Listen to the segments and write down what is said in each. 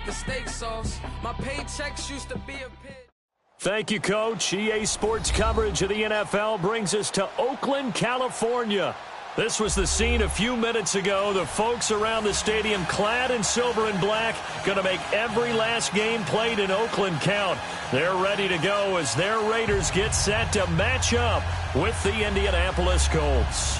like a steak sauce. My paychecks used to be a pit. Thank you, Coach. EA Sports coverage of the NFL brings us to Oakland, California. This was the scene a few minutes ago. The folks around the stadium clad in silver and black going to make every last game played in Oakland count. They're ready to go as their Raiders get set to match up with the Indianapolis Colts.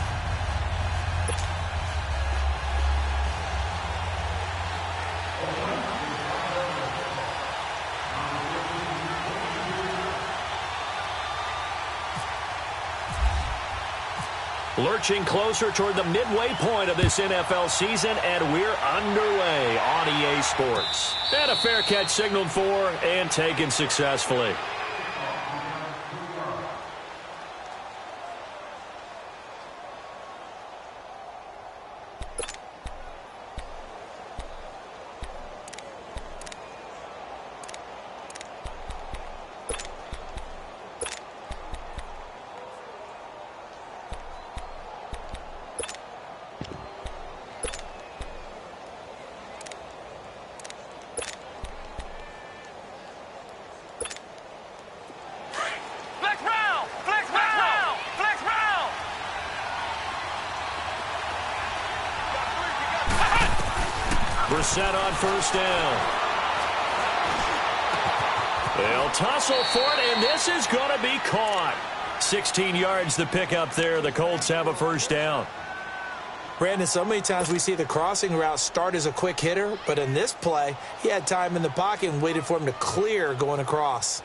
Lurching closer toward the midway point of this NFL season, and we're underway on EA Sports. And a fair catch signaled for and taken successfully. Set on first down. They'll tussle for it, and this is going to be caught. 16 yards the pickup there. The Colts have a first down. Brandon, so many times we see the crossing route start as a quick hitter, but in this play, he had time in the pocket and waited for him to clear going across.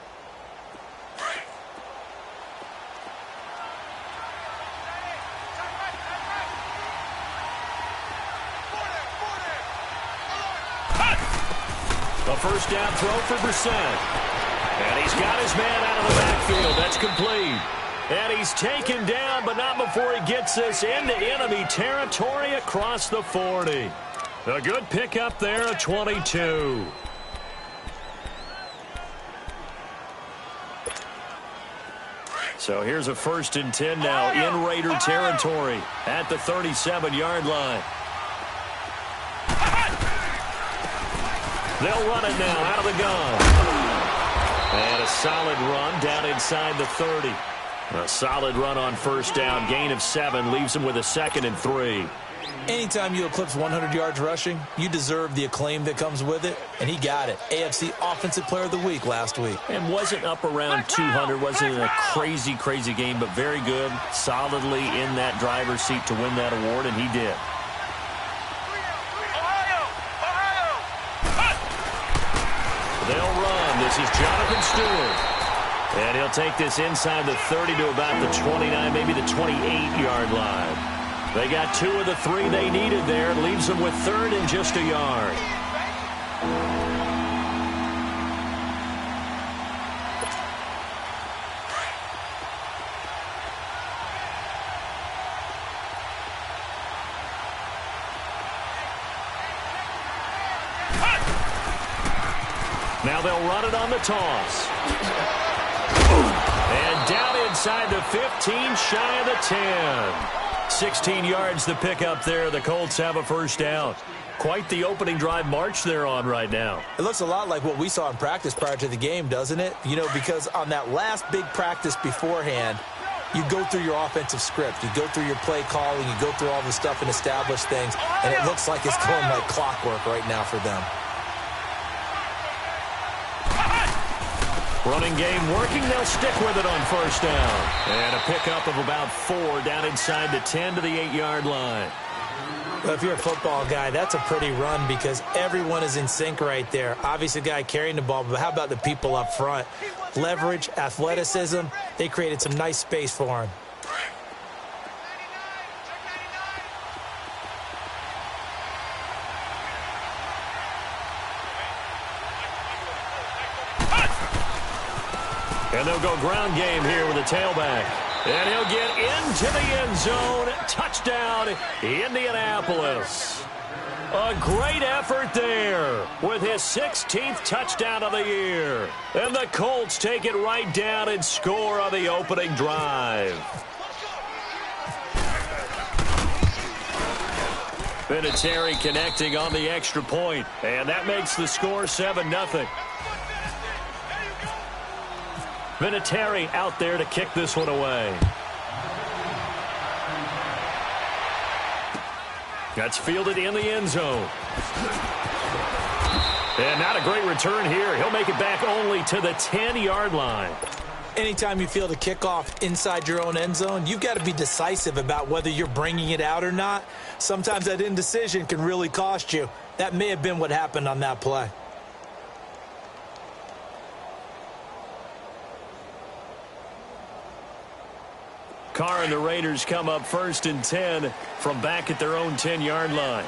First down throw for Brissett. And he's got his man out of the backfield. That's complete. And he's taken down, but not before he gets this into enemy territory across the 40. A good pickup there at 22. So here's a 1st and 10 now in Raider territory at the 37-yard line. They'll run it now out of the gun. And a solid run down inside the 30. A solid run on first down. Gain of 7 leaves him with a 2nd and 3. Anytime you eclipse 100 yards rushing, you deserve the acclaim that comes with it, and he got it. AFC Offensive Player of the Week last week. And wasn't up around 200. Wasn't a crazy, crazy game, but very good. Solidly in that driver's seat to win that award, and he did. They'll run. This is Jonathan Stewart. And he'll take this inside the 30 to about the 29, maybe the 28-yard line. They got 2 of the 3 they needed there. Leaves them with 3rd and just a yard. Now they'll run it on the toss. And down inside the 15, shy of the 10. 16 yards the pickup there. The Colts have a first down. Quite the opening drive march they're on right now. It looks a lot like what we saw in practice prior to the game, doesn't it? You know, because on that last big practice beforehand, you go through your offensive script. You go through your play calling. You go through all the stuff and establish things. And it looks like it's going like clockwork right now for them. Running game working. They'll stick with it on first down. And a pickup of about 4 down inside the 10 to the 8-yard line. Well, if you're a football guy, that's a pretty run because everyone is in sync right there. Obviously, the guy carrying the ball, but how about the people up front? Leverage, athleticism, they created some nice space for him. And they'll go ground game here with a tailback. And he'll get into the end zone. Touchdown, Indianapolis. A great effort there with his 16th touchdown of the year. And the Colts take it right down and score on the opening drive. Vinatieri connecting on the extra point, and that makes the score 7-0. Vinatieri out there to kick this one away. That's fielded in the end zone. And not a great return here. He'll make it back only to the 10-yard line. Anytime you field a kickoff inside your own end zone, you've got to be decisive about whether you're bringing it out or not. Sometimes that indecision can really cost you. That may have been what happened on that play. Carr and the Raiders come up 1st and 10 from back at their own 10-yard line.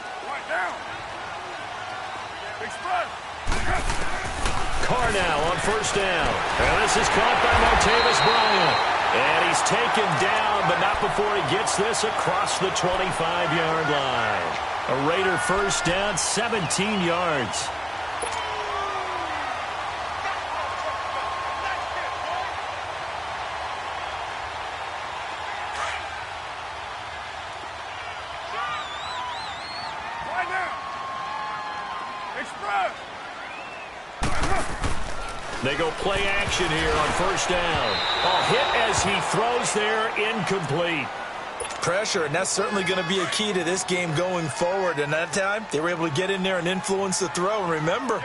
Carr now on 1st down. And this is caught by Martavis Bryant. And he's taken down, but not before he gets this across the 25-yard line. A Raider 1st down, 17 yards. They go play action here on 1st down. A hit as he throws there, incomplete. Pressure, and that's certainly going to be a key to this game going forward. And that time, they were able to get in there and influence the throw. And remember,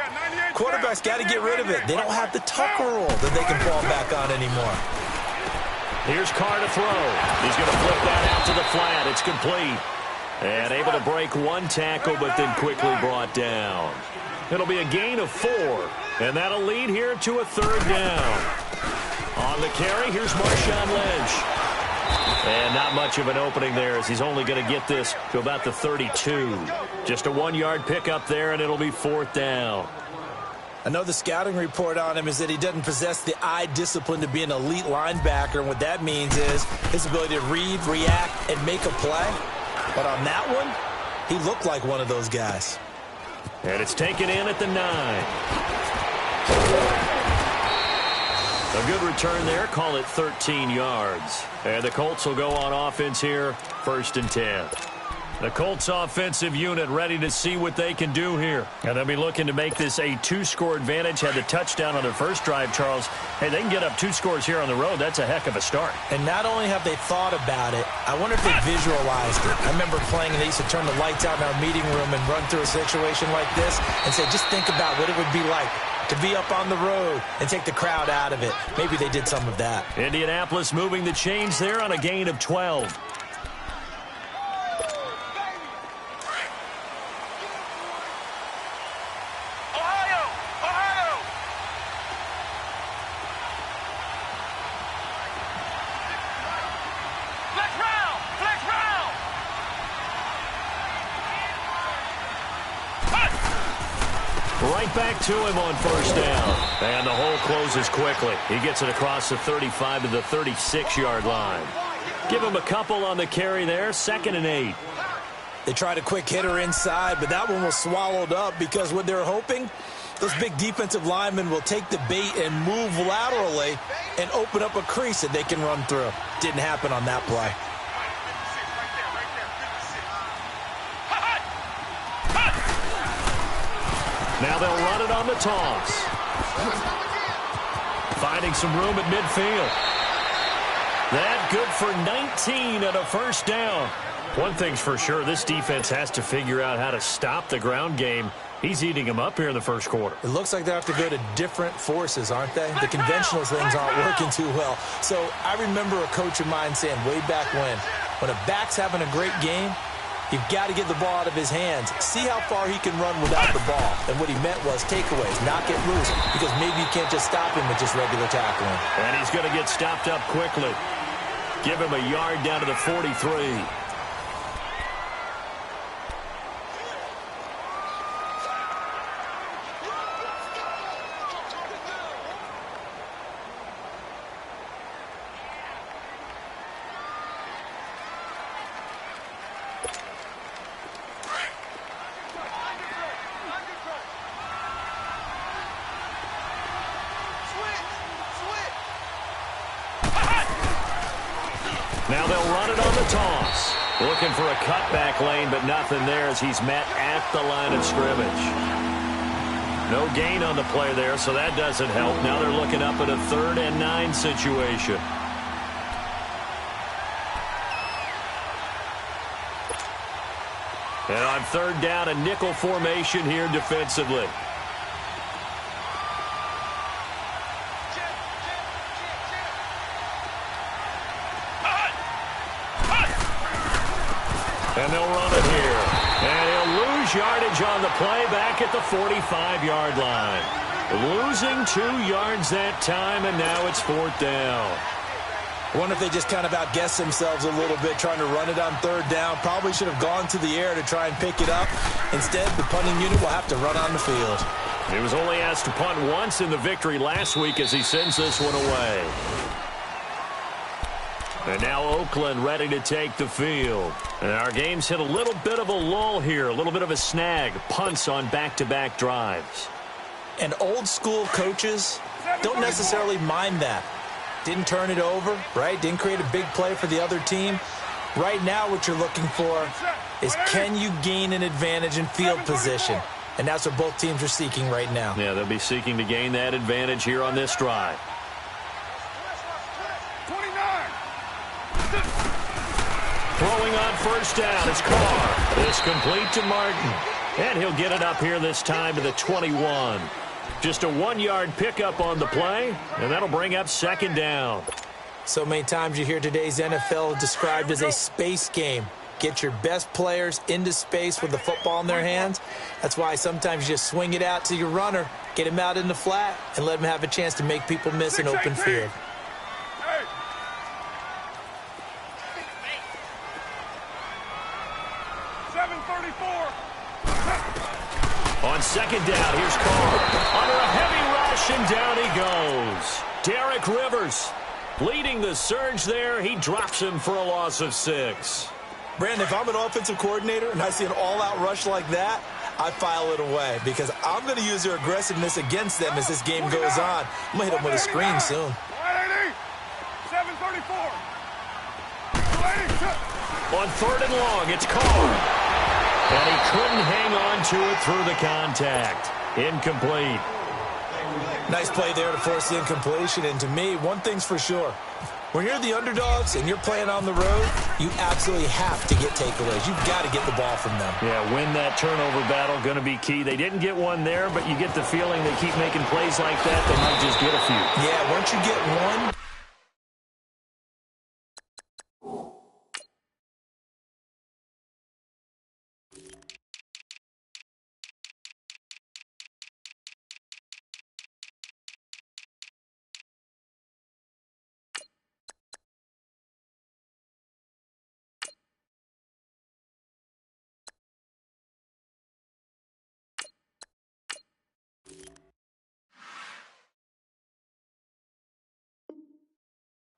quarterbacks got to get rid of it. They don't have the Tucker rule that they can fall back on anymore. Here's Carr to throw. He's going to flip that out to the flat. It's complete. And able to break one tackle, but then quickly brought down. It'll be a gain of 4. And that'll lead here to a 3rd down. On the carry, here's Marshawn Lynch. And not much of an opening there as he's only going to get this to about the 32. Just a 1-yard pickup there, and it'll be 4th down. I know the scouting report on him is that he doesn't possess the eye discipline to be an elite linebacker. And what that means is his ability to read, react, and make a play. But on that one, he looked like one of those guys. And it's taken in at the 9. A good return there. Call it 13 yards. And the Colts will go on offense here, 1st and 10. The Colts offensive unit ready to see what they can do here. And they'll be looking to make this a 2-score advantage. Had the touchdown on their first drive, Charles. Hey, they can get up 2 scores here on the road. That's a heck of a start. And not only have they thought about it, I wonder if they visualized it. I remember playing, and they used to turn the lights out in our meeting room and run through a situation like this and say, just think about what it would be like to be up on the road and take the crowd out of it. Maybe they did some of that. Indianapolis moving the chains there on a gain of 12. Right back to him on 1st down. And the hole closes quickly. He gets it across the 35 to the 36-yard line. Give him a couple on the carry there. 2nd and 8. They tried a quick hitter inside, but that one was swallowed up because what they're hoping, those big defensive linemen will take the bait and move laterally and open up a crease that they can run through. Didn't happen on that play. Now they'll run it on the toss. Finding some room at midfield. That good for 19 and a 1st down. One thing's for sure, this defense has to figure out how to stop the ground game. He's eating them up here in the 1st quarter. It looks like they have to go to different forces, aren't they? The conventional things aren't working too well. So I remember a coach of mine saying way back when a back's having a great game, you've got to get the ball out of his hands. See how far he can run without the ball. And what he meant was takeaways, not get loose, because maybe you can't just stop him with just regular tackling. And he's going to get stopped up quickly. Give him a yard down to the 43. Now they'll run it on the toss. Looking for a cutback lane, but nothing there as he's met at the line of scrimmage. No gain on the play there, so that doesn't help. Now they're looking up at a 3rd and 9 situation. And on 3rd down, a nickel formation here defensively. And they'll run it here. And he'll lose yardage on the play back at the 45-yard line. Losing 2 yards that time, and now it's 4th down. I wonder if they just kind of outguessed themselves a little bit trying to run it on 3rd down. Probably should have gone to the air to try and pick it up. Instead, the punting unit will have to run on the field. He was only asked to punt once in the victory last week as he sends this one away. And now Oakland ready to take the field. And our game's hit a little bit of a lull here, a little bit of a snag. Punts on back-to-back drives. And old-school coaches don't necessarily mind that. Didn't turn it over, right? Didn't create a big play for the other team. Right now what you're looking for is can you gain an advantage in field position? And that's what both teams are seeking right now. Yeah, they'll be seeking to gain that advantage here on this drive. Throwing on 1st down, it's Carr. It's complete to Martin. And he'll get it up here this time to the 21. Just a 1-yard pickup on the play, and that'll bring up 2nd down. So many times you hear today's NFL described as a space game. Get your best players into space with the football in their hands. That's why sometimes you just swing it out to your runner, get him out in the flat, and let him have a chance to make people miss an open field. On 2nd down, here's Carr. Under a heavy rush, and down he goes. Derek Rivers leading the surge there. He drops him for a loss of 6. Brandon, if I'm an offensive coordinator and I see an all-out rush like that, I file it away because I'm going to use their aggressiveness against them as this game goes on. I'm going to hit them with a screen soon. 734. On 3rd and long, it's Carr. And he couldn't hang on to it through the contact. Incomplete. Nice play there to force the incompletion. And to me, one thing's for sure. When you're the underdogs and you're playing on the road, you absolutely have to get takeaways. You've got to get the ball from them. Yeah, win that turnover battle, going to be key. They didn't get one there, but you get the feeling they keep making plays like that, they might just get a few. Yeah, once you get one...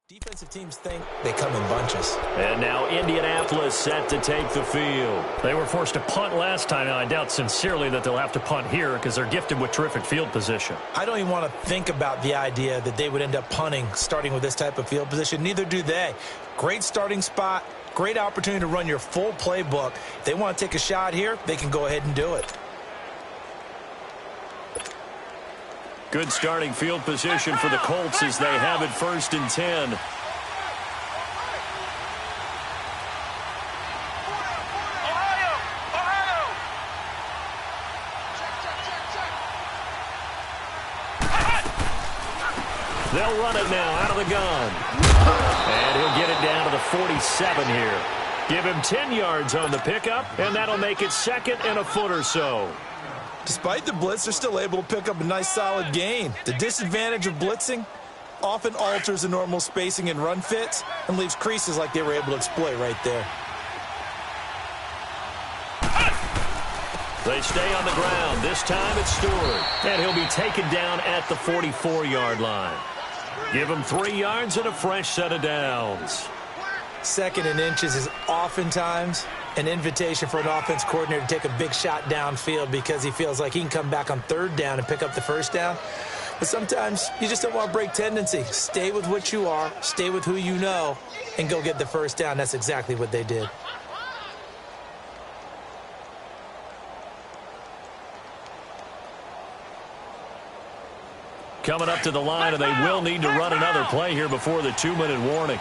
Defensive teams think they come in bunches. And now Indianapolis set to take the field. They were forced to punt last time. Now, I doubt sincerely that they'll have to punt here because they're gifted with terrific field position. I don't even want to think about the idea that they would end up punting starting with this type of field position. Neither do they. Great starting spot. Great opportunity to run your full playbook. If they want to take a shot here, they can go ahead and do it. Good starting field position for the Colts as they have it 1st and 10. They'll run it now out of the gun. And he'll get it down to the 47 here. Give him 10 yards on the pickup, and that'll make it 2nd and a foot or so. Despite the blitz, they're still able to pick up a nice solid gain. The disadvantage of blitzing often alters the normal spacing and run fits and leaves creases like they were able to exploit right there. They stay on the ground. This time it's Stewart. And he'll be taken down at the 44-yard line. Give him 3 yards and a fresh set of downs. 2nd and inches is oftentimes an invitation for an offense coordinator to take a big shot downfield because he feels like he can come back on 3rd down and pick up the 1st down. But sometimes you just don't want to break tendency. Stay with what you are, stay with who you know, and go get the 1st down. That's exactly what they did. coming up to the line, and they will need to run another play here before the 2-minute warning.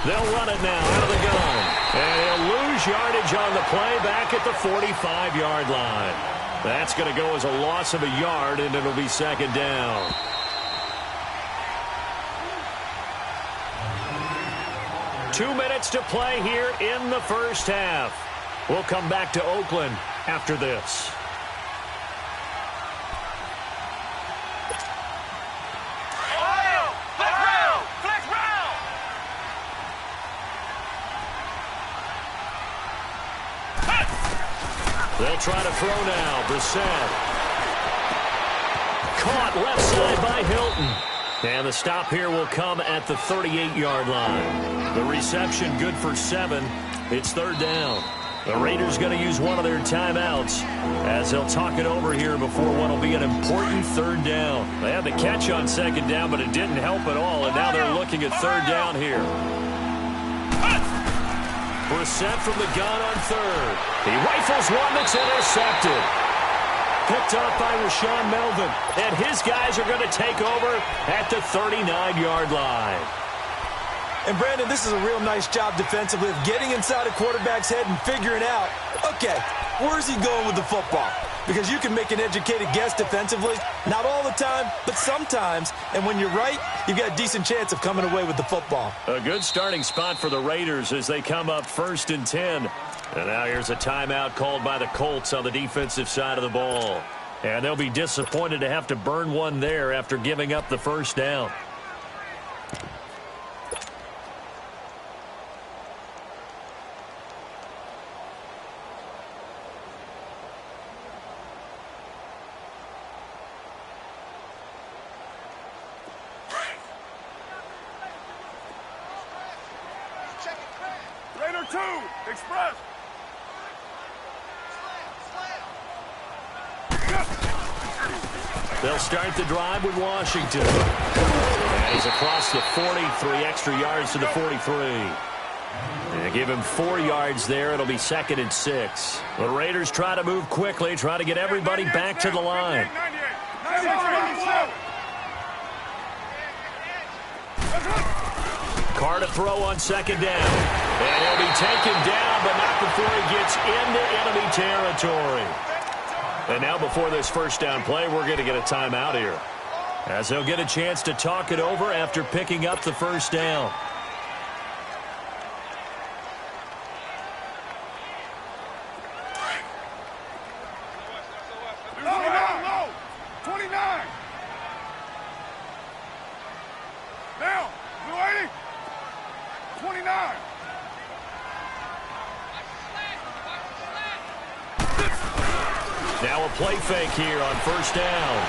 They'll run it now out of the gun. And he'll lose yardage on the play back at the 45-yard line. That's going to go as a loss of a yard, and it'll be second down. Two minutes to play here in the first half. We'll come back to Oakland after this. They'll try to throw now. Brissett. Caught left side by Hilton. And the stop here will come at the 38-yard line. The reception good for 7. It's third down. The Raiders going to use one of their timeouts as they'll talk it over here before what will be an important third down. They had the catch on second down, but it didn't help at all, and now they're looking at third down here. Brissett from the gun on third. He rifles one that's intercepted. Picked off by Rashawn Melvin. And his guys are going to take over at the 39-yard line. And, Brandon, this is a real nice job defensively of getting inside a quarterback's head and figuring out, okay, where's he going with the football? Because you can make an educated guess defensively, not all the time, but sometimes. And when you're right, you've got a decent chance of coming away with the football. A good starting spot for the Raiders as they come up 1st and 10. And now here's a timeout called by the Colts on the defensive side of the ball. And they'll be disappointed to have to burn one there after giving up the first down. Raider 2, express. They'll start the drive with Washington. And he's across the 40, 3 extra yards to the 43. And give him 4 yards there. It'll be 2nd and 6. The Raiders try to move quickly, try to get everybody back to the line. 98. Carr to throw on second down. And he'll be taken down, but not before he gets into enemy territory. And now before this first down play, we're going to get a timeout here, as they'll get a chance to talk it over after picking up the first down. Low. 29. Down. 280. 29. Now a play fake here on first down.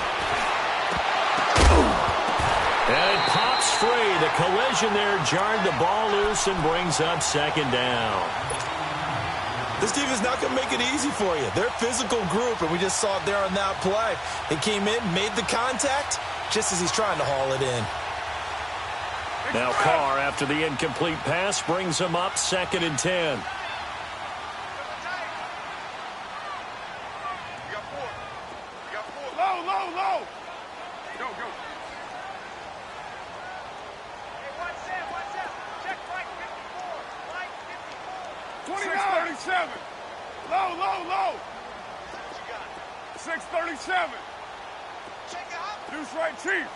And it pops free. The collision there jarred the ball loose and brings up second down. This team is not going to make it easy for you. They're a physical group, and we just saw it there on that play. They came in, made the contact, just as he's trying to haul it in. Now Carr, after the incomplete pass, brings him up 2nd and 10. Low. Go. Hey, watch that. Check right 54. 29. 637. Low. 637. Check it out. Deuce right, Chief.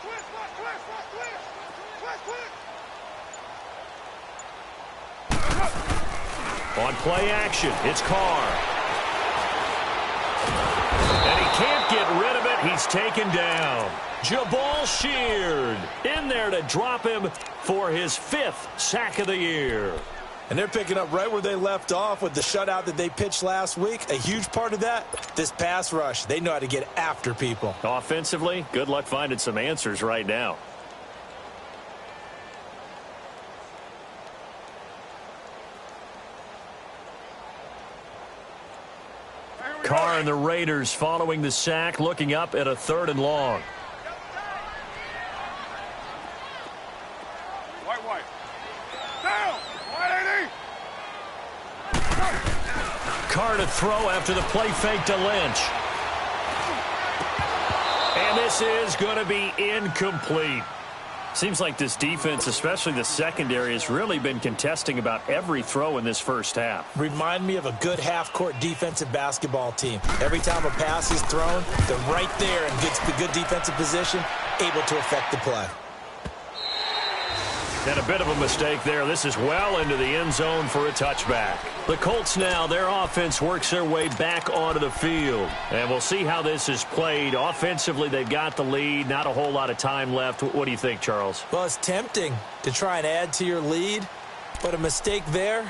Twist. On play action, it's Carr. And he can't get rid of it. He's taken down. Jabal Sheard in there to drop him for his 5th sack of the year. And they're picking up right where they left off with the shutout that they pitched last week. A huge part of that, this pass rush. They know how to get after people. Offensively, good luck finding some answers right now. Carr and the Raiders following the sack, looking up at a 3rd and long. White. Down. 180. Carr to throw after the play fake to Lynch. And this is going to be incomplete. Seems like this defense, especially the secondary, has really been contesting about every throw in this first half. Remind me of a good half-court defensive basketball team. Every time a pass is thrown, they're right there in good defensive position, able to affect the play. And a bit of a mistake there. This is well into the end zone for a touchback. The Colts now, their offense works their way back onto the field. And we'll see how this is played. Offensively, they've got the lead. Not a whole lot of time left. What do you think, Charles? Well, it's tempting to try and add to your lead, but a mistake there,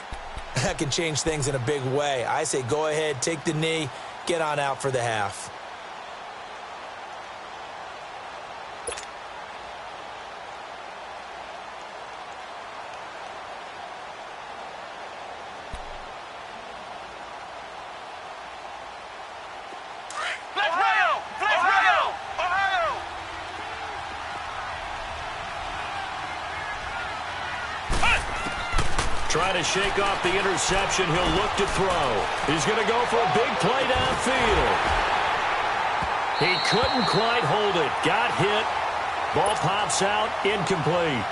that can change things in a big way. I say go ahead, take the knee, get on out for the half. Trying to shake off the interception. He'll look to throw. He's going to go for a big play downfield. He couldn't quite hold it. Got hit. Ball pops out. Incomplete.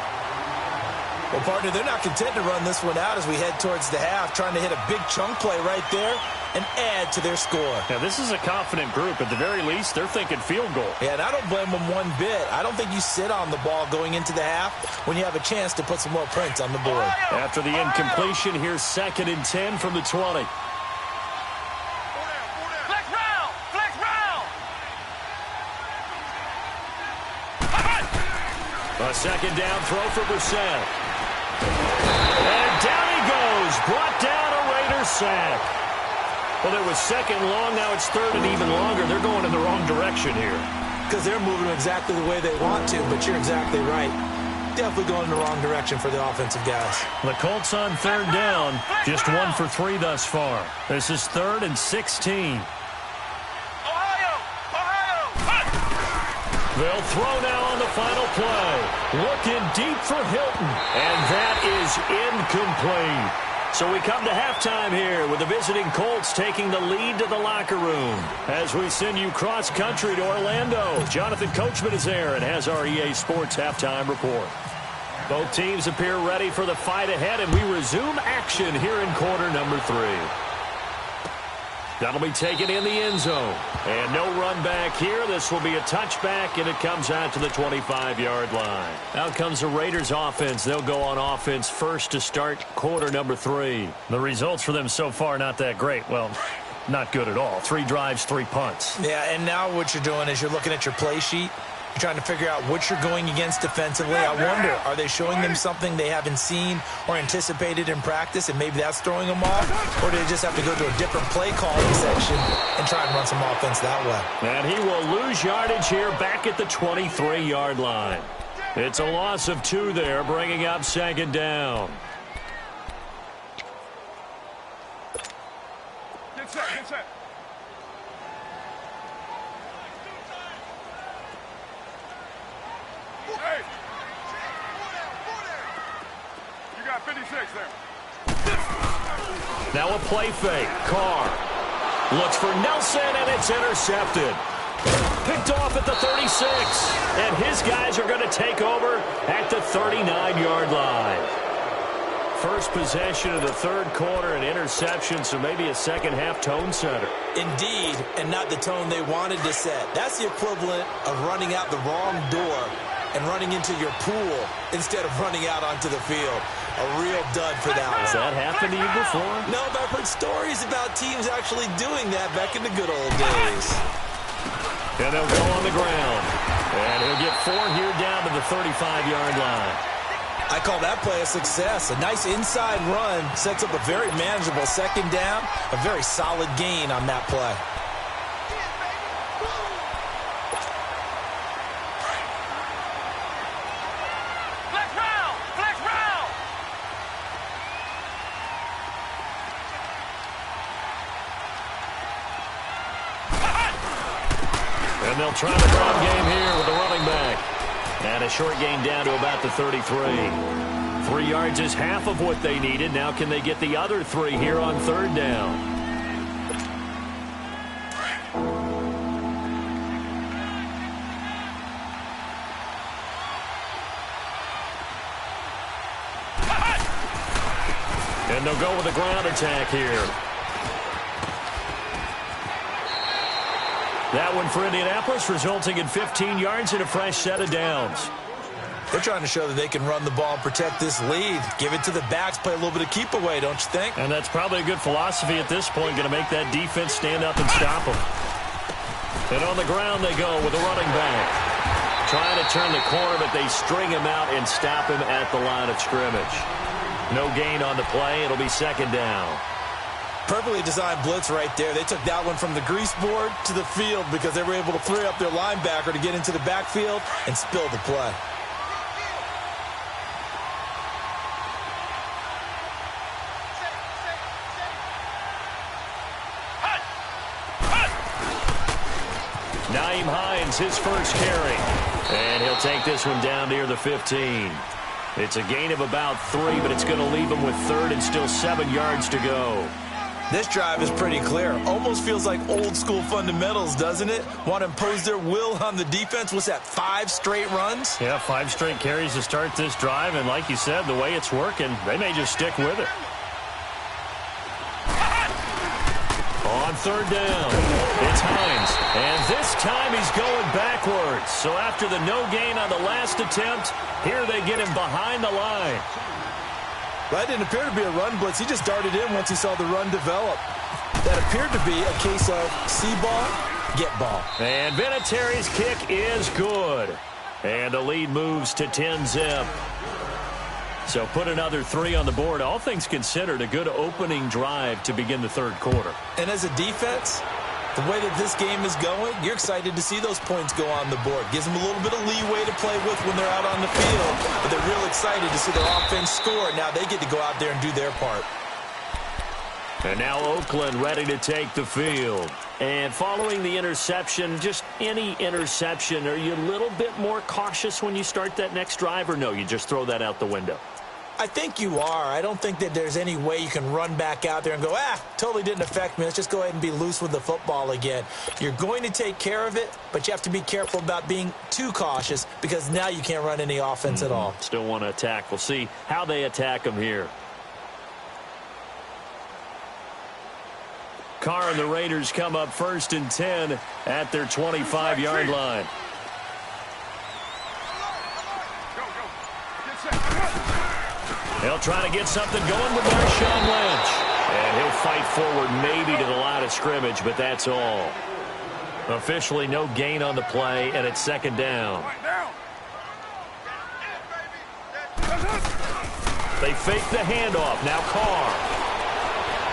Well, partner, they're not content to run this one out as we head towards the half, trying to hit a big chunk play right there and add to their score. Now, this is a confident group. At the very least, they're thinking field goal. Yeah, and I don't blame them one bit. I don't think you sit on the ball going into the half when you have a chance to put some more points on the board. After the incompletion, here's 2nd and 10 from the 20. A second down throw for Brissett. And down he goes. Brought down a Raiders sack. Well, it was 2nd long. Now it's 3rd and even longer. They're going in the wrong direction here. Because they're moving exactly the way they want to, but you're exactly right. Definitely going in the wrong direction for the offensive guys. The Colts on 3rd down. Just 1 for 3 thus far. This is 3rd and 16. They'll throw now on the final play. Looking deep for Hilton. And that is incomplete. So we come to halftime here with the visiting Colts taking the lead to the locker room. As we send you cross-country to Orlando, Jonathan Coats-Bowman is there and has our EA Sports halftime report. Both teams appear ready for the fight ahead, and we resume action here in quarter number 3. That'll be taken in the end zone. And no run back here. This will be a touchback, and it comes out to the 25-yard line. Out comes the Raiders offense. They'll go on offense first to start quarter number 3. The results for them so far not that great. Well, not good at all. 3 drives, 3 punts. Yeah, and now what you're doing is you're looking at your play sheet. You're trying to figure out what you're going against defensively. I wonder, are they showing them something they haven't seen or anticipated in practice, and maybe that's throwing them off? Or do they just have to go to a different play calling section and try and run some offense that way? And he will lose yardage here back at the 23-yard line. It's a loss of 2 there, bringing up 2nd down. Get set, get set. Hey! You got 56 there. Now a play fake. Carr looks for Nelson, and it's intercepted. Picked off at the 36. And his guys are going to take over at the 39-yard line. First possession of the 3rd quarter, an interception, so maybe a second-half tone setter. Indeed, and not the tone they wanted to set. That's the equivalent of running out the wrong door and running into your pool instead of running out onto the field. A real dud for that one. Has that happened to you before? No, but I've heard stories about teams actually doing that back in the good old days. And they'll go on the ground. And he'll get 4 here down to the 35-yard line. I call that play a success. A nice inside run sets up a very manageable 2nd down. A very solid gain on that play. And they'll try the run game here with the running back. And a short gain down to about the 33. 3 yards is half of what they needed. Now can they get the other 3 here on 3rd down? And they'll go with a ground attack here. That one for Indianapolis, resulting in 15 yards and a fresh set of downs. They're trying to show that they can run the ball and protect this lead. Give it to the backs, play a little bit of keep away, don't you think? And that's probably a good philosophy at this point, going to make that defense stand up and stop them. And on the ground they go with a running back. Trying to turn the corner, but they string him out and stop him at the line of scrimmage. No gain on the play. It'll be second down. Perfectly designed blitz right there. They took that one from the grease board to the field because they were able to free up their linebacker to get into the backfield and spill the play. His first carry. And he'll take this one down near the 15. It's a gain of about 3, but it's going to leave him with third and still 7 yards to go. This drive is pretty clear. Almost feels like old school fundamentals, doesn't it? Want to impose their will on the defense. What's that, 5 straight runs? Yeah, 5 straight carries to start this drive. And like you said, the way it's working, they may just stick with it. On third down, it's Hines. And this time he's going backwards. So after the no gain on the last attempt, here they get him behind the line. That didn't appear to be a run blitz. He just darted in once he saw the run develop. That appeared to be a case of see ball, get ball. And Vinatieri's kick is good. And the lead moves to 10-zip. So put another 3 on the board. All things considered, a good opening drive to begin the third quarter. And as a defense, the way that this game is going, you're excited to see those points go on the board. Gives them a little bit of leeway to play with when they're out on the field. But they're real excited to see their offense score. Now they get to go out there and do their part. And now Oakland ready to take the field. And following the interception, just any interception, are you a little bit more cautious when you start that next drive, or no, you just throw that out the window? I think you are. I don't think that there's any way you can run back out there and go, totally didn't affect me. Let's just go ahead and be loose with the football again. You're going to take care of it, but you have to be careful about being too cautious because now you can't run any offense at all. Still want to attack. We'll see how they attack them here. Carr and the Raiders come up 1st and 10 at their 25-yard line. They'll try to get something going with Marshawn Lynch. And he'll fight forward maybe to the line of scrimmage, but that's all. Officially no gain on the play, and it's second down. They fake the handoff. Now Carr.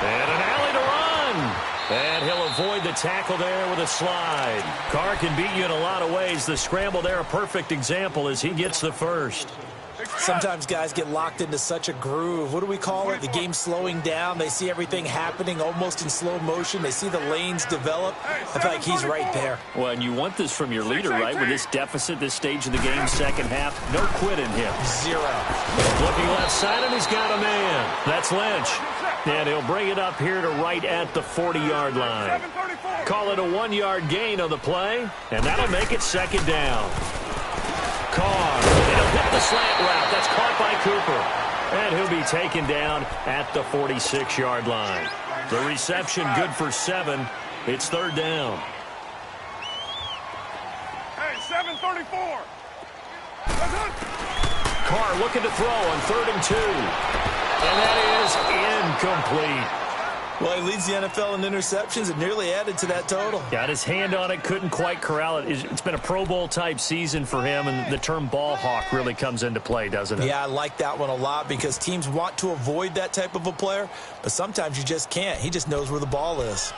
And an alley to run. And he'll avoid the tackle there with a slide. Carr can beat you in a lot of ways. The scramble there, a perfect example as he gets the first. Sometimes guys get locked into such a groove. What do we call it? The game slowing down. They see everything happening almost in slow motion. They see the lanes develop. I feel like he's right there. Well, and you want this from your leader, right? With this deficit, this stage of the game, second half, no quit in him. 0. Looking left side, and he's got a man. That's Lynch. And he'll bring it up here to right at the 40-yard line. Call it a 1-yard gain on the play, and that'll make it second down. Carr, and he'll hit the slant route. That's caught by Cooper. And he'll be taken down at the 46-yard line. The reception good for 7. It's third down. Hey, 7:34. Carr looking to throw on 3rd and 2. And that is incomplete. Well, he leads the NFL in interceptions and nearly added to that total. Got his hand on it, couldn't quite corral it. It's been a Pro Bowl-type season for him, and the term ball hawk really comes into play, doesn't it? Yeah, I like that one a lot because teams want to avoid that type of a player, but sometimes you just can't. He just knows where the ball is.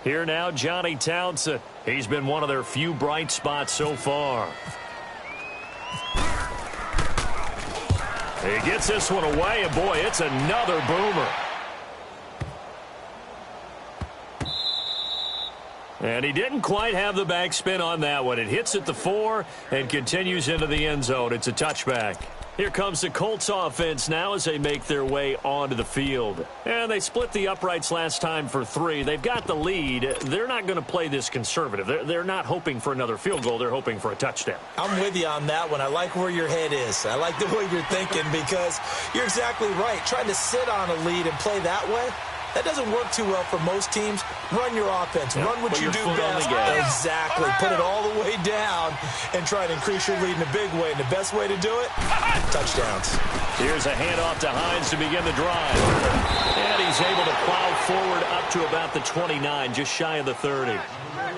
Here now, Johnny Townsend. He's been one of their few bright spots so far. He gets this one away, and boy, it's another boomer. And he didn't quite have the backspin on that one. It hits at the 4 and continues into the end zone. It's a touchback. Here comes the Colts offense now as they make their way onto the field. And they split the uprights last time for 3. They've got the lead. They're not going to play this conservative. They're not hoping for another field goal. They're hoping for a touchdown. I'm with you on that one. I like where your head is. I like the way you're thinking because you're exactly right. Trying to sit on a lead and play that way, that doesn't work too well for most teams. Run your offense. Run what you do best. Exactly. Put it all the way down and try to increase your lead in a big way. And the best way to do it, touchdowns. Here's a handoff to Hines to begin the drive. And he's able to plow forward up to about the 29, just shy of the 30.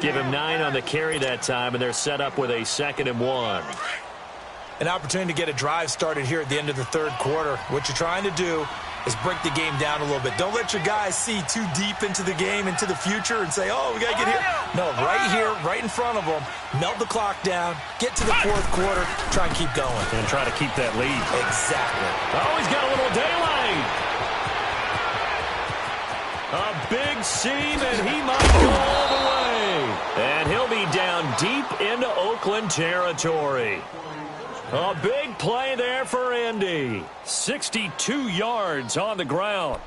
Give him 9 on the carry that time, and they're set up with a 2nd and 1. An opportunity to get a drive started here at the end of the third quarter. What you're trying to do is break the game down a little bit. Don't let your guys see too deep into the game, into the future, and say, oh, we got to get here. No, right here, right in front of them, melt the clock down, get to the fourth quarter, try and keep going. And try to keep that lead. Exactly. Oh, he's got a little daylight. A big seam, and he might go all the way. And he'll be down deep into Oakland territory. A big play there for Indy. 62 yards on the ground.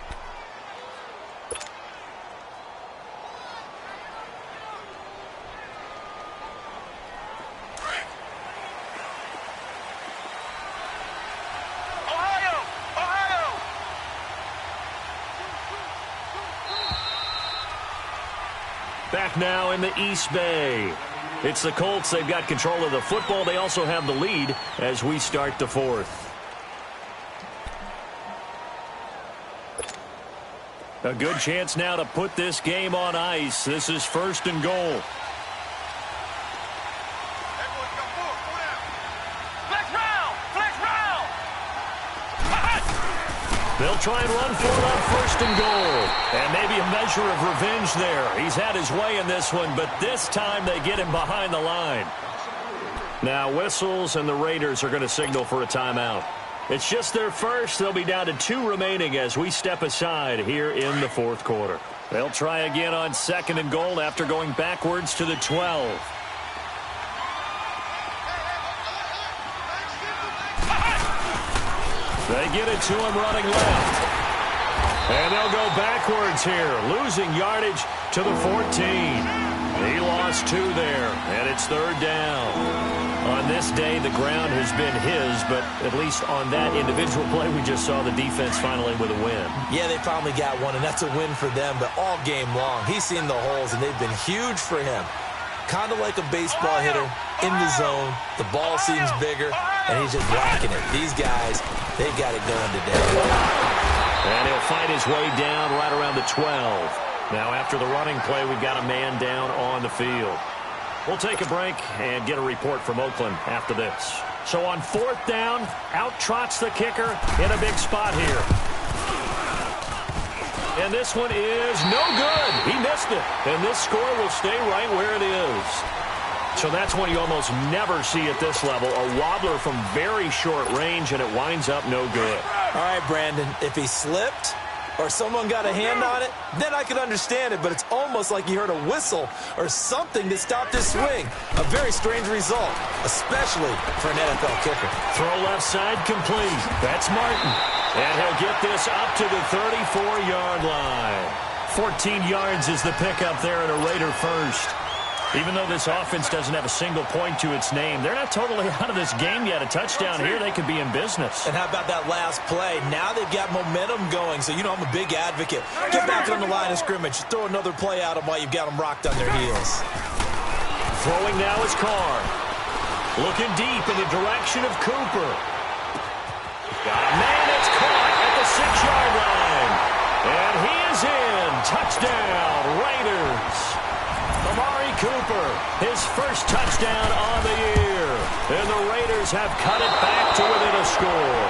Back now in the East Bay. It's the Colts. They've got control of the football. They also have the lead as we start the fourth. A good chance now to put this game on ice. This is 1st and goal. They'll try and run for it on 1st and goal. And maybe a measure of revenge there. He's had his way in this one, but this time they get him behind the line. Now whistles, and the Raiders are going to signal for a timeout. It's just their first. They'll be down to 2 remaining as we step aside here in the fourth quarter. They'll try again on 2nd and goal after going backwards to the 12. They get it to him running left. And they'll go backwards here, losing yardage to the 14. He lost 2 there, and it's 3rd down. On this day, the ground has been his, but at least on that individual play, we just saw the defense finally with a win. Yeah, they finally got one, and that's a win for them, but all game long, he's seen the holes, and they've been huge for him. Kind of like a baseball hitter in the zone. The ball seems bigger, and he's just whacking it. These guys, they've got it going today. And he'll fight his way down right around the 12. Now, after the running play, we've got a man down on the field. We'll take a break and get a report from Oakland after this. So on 4th down, out trots the kicker in a big spot here. And this one is no good. He missed it. And this score will stay right where it is. So that's one you almost never see at this level. A wobbler from very short range, and it winds up no good. All right, Brandon, if he slipped or someone got a hand on it, then I could understand it, but it's almost like he heard a whistle or something to stop this swing. A very strange result, especially for an NFL kicker. Throw left side complete. That's Martin. And he'll get this up to the 34-yard line. 14 yards is the pickup there at a Raider first. Even though this offense doesn't have a single point to its name, they're not totally out of this game yet. A touchdown here, they could be in business. And how about that last play? Now they've got momentum going, so you know I'm a big advocate. Get back on the line of scrimmage. Throw another play at them while you've got them rocked on their heels. Throwing now is Carr. Looking deep in the direction of Cooper. Got a man that's caught at the 6-yard line. And he is in. Touchdown, Raiders. Amari Cooper, his first touchdown on the year. And the Raiders have cut it back to within a score.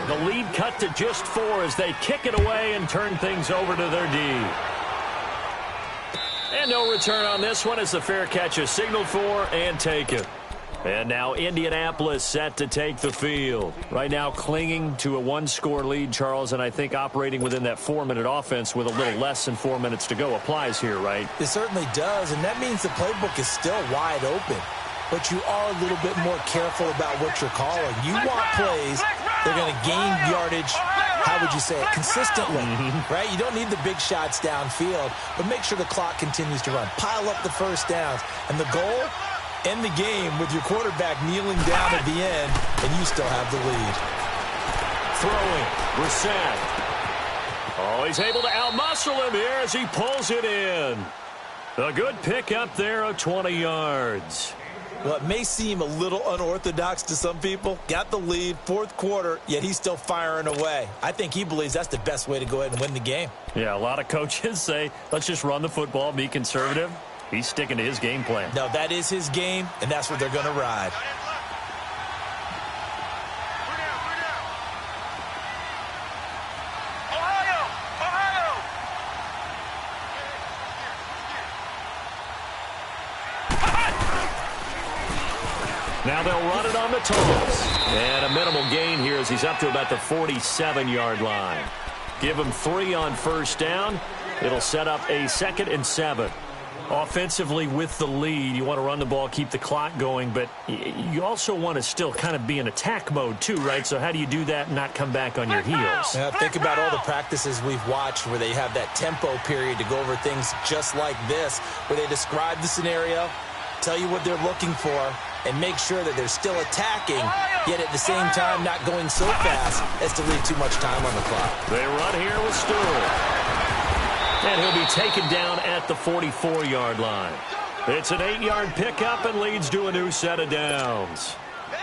The lead cut to just 4 as they kick it away and turn things over to their D. And no return on this one as the fair catch is signaled for and taken. And now Indianapolis set to take the field. Right now clinging to a one-score lead, Charles, and I think operating within that 4-minute offense with a little less than 4 minutes to go applies here, right? It certainly does, and that means the playbook is still wide open. But you are a little bit more careful about what you're calling. You want plays that are going to gain yardage, how would you say it, consistently, right? You don't need the big shots downfield, but make sure the clock continues to run. Pile up the first downs. And the goal, end the game with your quarterback kneeling down at the end, and you still have the lead. Throwing, Brissett. Oh, he's able to outmuscle him here as he pulls it in. A good pickup there of 20 yards. Well, it may seem a little unorthodox to some people. Got the lead, fourth quarter, yet he's still firing away. I think he believes that's the best way to go ahead and win the game. Yeah, a lot of coaches say, let's just run the football, be conservative. He's sticking to his game plan. No, that is his game, and that's what they're going to ride. Now they'll run it on the toss. And a minimal gain here as he's up to about the 47-yard line. Give him 3 on first down. It'll set up a 2nd and 7. Offensively with the lead, you want to run the ball, keep the clock going, but you also want to still kind of be in attack mode too, right? So how do you do that and not come back on your heels? Yeah, think about all the practices we've watched where they have that tempo period to go over things just like this, where they describe the scenario, tell you what they're looking for, and make sure that they're still attacking, yet at the same time not going so fast as to leave too much time on the clock. They run here with Stewart. And he'll be taken down at the 44-yard line. It's an 8-yard pickup and leads to a new set of downs.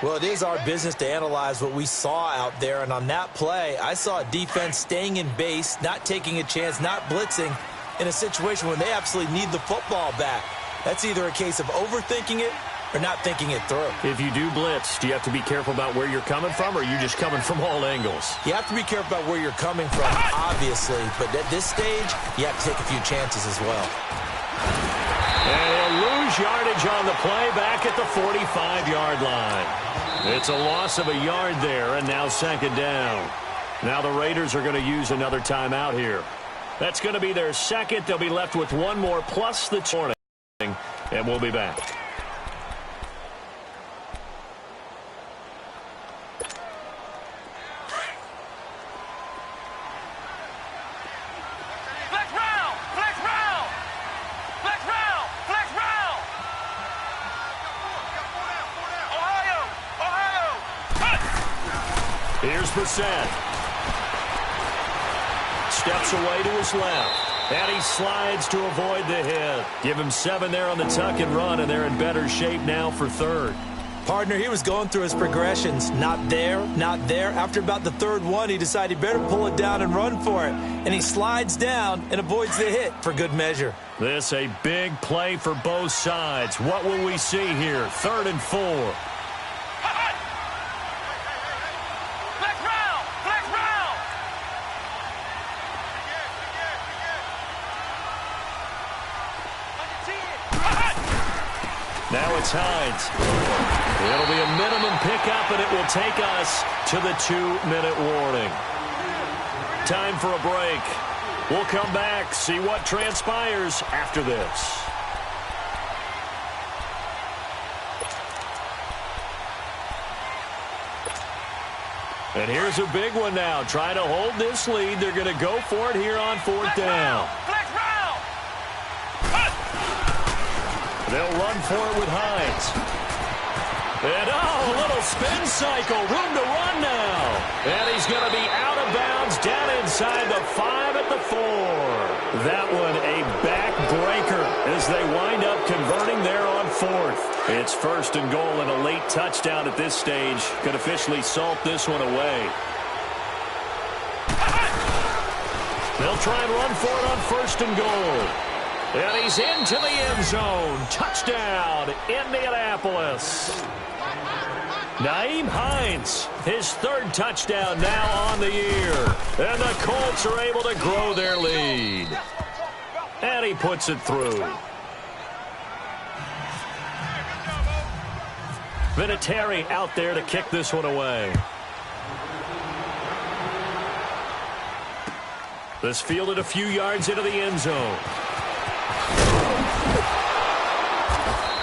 Well, it is our business to analyze what we saw out there, and on that play, I saw a defense staying in base, not taking a chance, not blitzing, in a situation where they absolutely need the football back. That's either a case of overthinking it or not thinking it through. If you do blitz, do you have to be careful about where you're coming from, or are you just coming from all angles? You have to be careful about where you're coming from, obviously, but at this stage, you have to take a few chances as well. And he'll lose yardage on the play back at the 45-yard line. It's a loss of a yard there, and now 2nd down. Now the Raiders are going to use another timeout here. That's going to be their 2nd. They'll be left with 1 more plus the warning, and we'll be back. Here's Brissett. Steps away to his left. And he slides to avoid the hit. Give him 7 there on the tuck and run, and they're in better shape now for 3rd. Partner, he was going through his progressions. Not there, not there. After about the 3rd one, he decided he better pull it down and run for it. And he slides down and avoids the hit for good measure. This a big play for both sides. What will we see here? 3rd and 4. Now it's Hines. It'll be a minimum pickup, and it will take us to the 2-minute warning. Time for a break. We'll come back, see what transpires after this. And here's a big one now. Trying to hold this lead. They're going to go for it here on 4th down. They'll run for it with Hines. And, a little spin cycle. Room to run now. And he's going to be out of bounds down inside the 5 at the 4. That one a backbreaker as they wind up converting there on 4th. It's 1st and goal and a late touchdown at this stage. Could officially salt this one away. They'll try and run for it on 1st and goal. And he's into the end zone. Touchdown, Indianapolis. Nyheim Hines, his 3rd touchdown now on the year. And the Colts are able to grow their lead. And he puts it through. Vinatieri out there to kick this one away. This fielded a few yards into the end zone.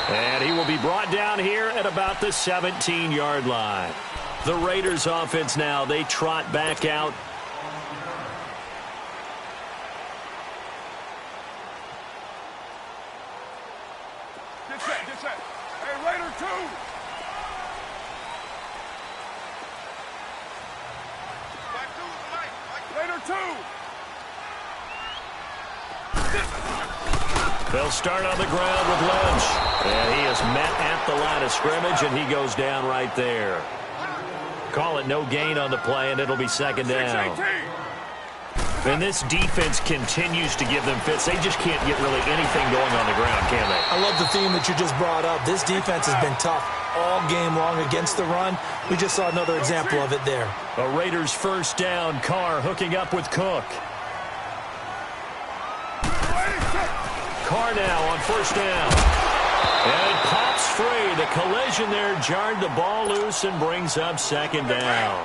And he will be brought down here at about the 17-yard line. The Raiders offense now, they trot back out. Get set. Hey, Raider 2. Raider 2. They'll start on the ground with Lynch. And he is met at the line of scrimmage, and he goes down right there. Call it no gain on the play, and it'll be second down. And this defense continues to give them fits. They just can't get really anything going on the ground, can they? I love the theme that you just brought up. This defense has been tough all game long against the run. We just saw another example of it there. A Raiders first down. Carr hooking up with Cook. Carr now on first down. And it pops free. The collision there jarred the ball loose and brings up second down.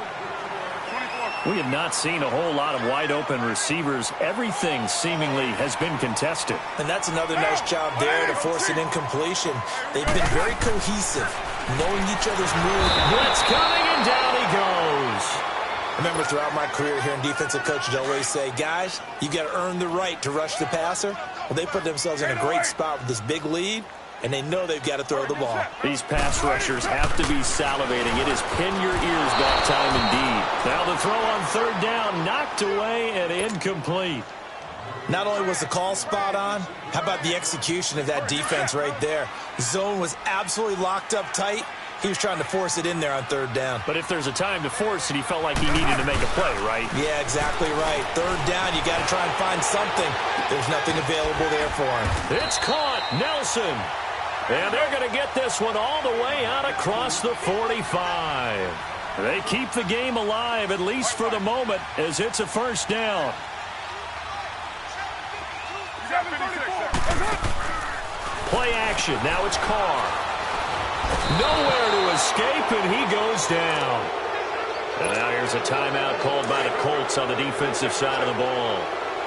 We have not seen a whole lot of wide-open receivers. Everything seemingly has been contested. And that's another nice job there to force an incompletion. They've been very cohesive, knowing each other's moves. Blitz coming, and down he goes. Remember, throughout my career here in defensive coaches, I always say, guys, you got to earn the right to rush the passer. Well, they put themselves in a great spot with this big lead, and they know they've got to throw the ball. These pass rushers have to be salivating. It is pin your ears back time indeed. Now the throw on third down, knocked away and incomplete. Not only was the call spot on, how about the execution of that defense right there? The zone was absolutely locked up tight. He was trying to force it in there on third down. But if there's a time to force it, he felt like he needed to make a play, right? Yeah, exactly right. Third down, you got to try and find something. There's nothing available there for him. It's caught. Nelson. And they're going to get this one all the way out across the 45. They keep the game alive, at least for the moment, as it's a first down. Play action. Now it's Carr. Nowhere to escape, and he goes down. And now here's a timeout called by the Colts on the defensive side of the ball.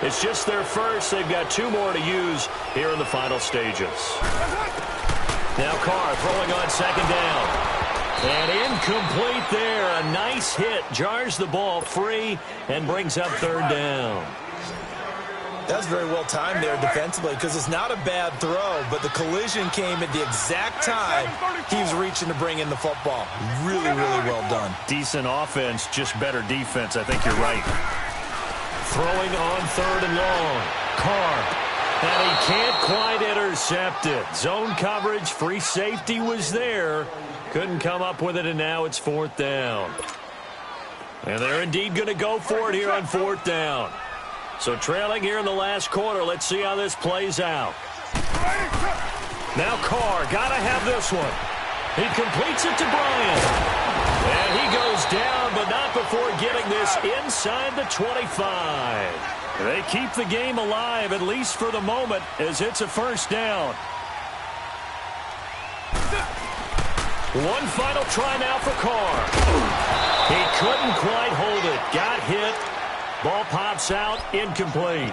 It's just their first. They've got 2 more to use here in the final stages. Now Carr throwing on second down. And incomplete there. A nice hit. Jars the ball free and brings up third down. That was very well timed there defensively because it's not a bad throw, but the collision came at the exact time he was reaching to bring in the football. Really, really well done. Decent offense, just better defense. I think you're right. Throwing on third and long. Carr. And he can't quite intercept it. Zone coverage, free safety was there. Couldn't come up with it, and now it's fourth down. And they're indeed going to go for it here on fourth down. So trailing here in the last quarter. Let's see how this plays out. Now Carr, got to have this one. He completes it to Bryant. And he goes down, but not before getting this inside the 25. They keep the game alive, at least for the moment, as it's a first down. One final try now for Carr. He couldn't quite hold it. Got hit. Ball pops out, incomplete.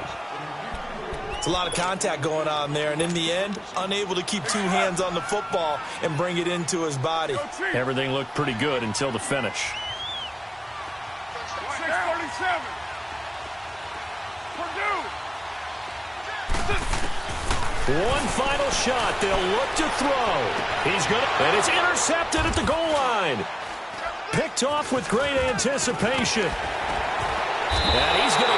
It's a lot of contact going on there, and in the end, unable to keep 2 hands on the football and bring it into his body. Everything looked pretty good until the finish. 6:37. One final shot. They'll look to throw. He's going to, and it's intercepted at the goal line. Picked off with great anticipation. And he's going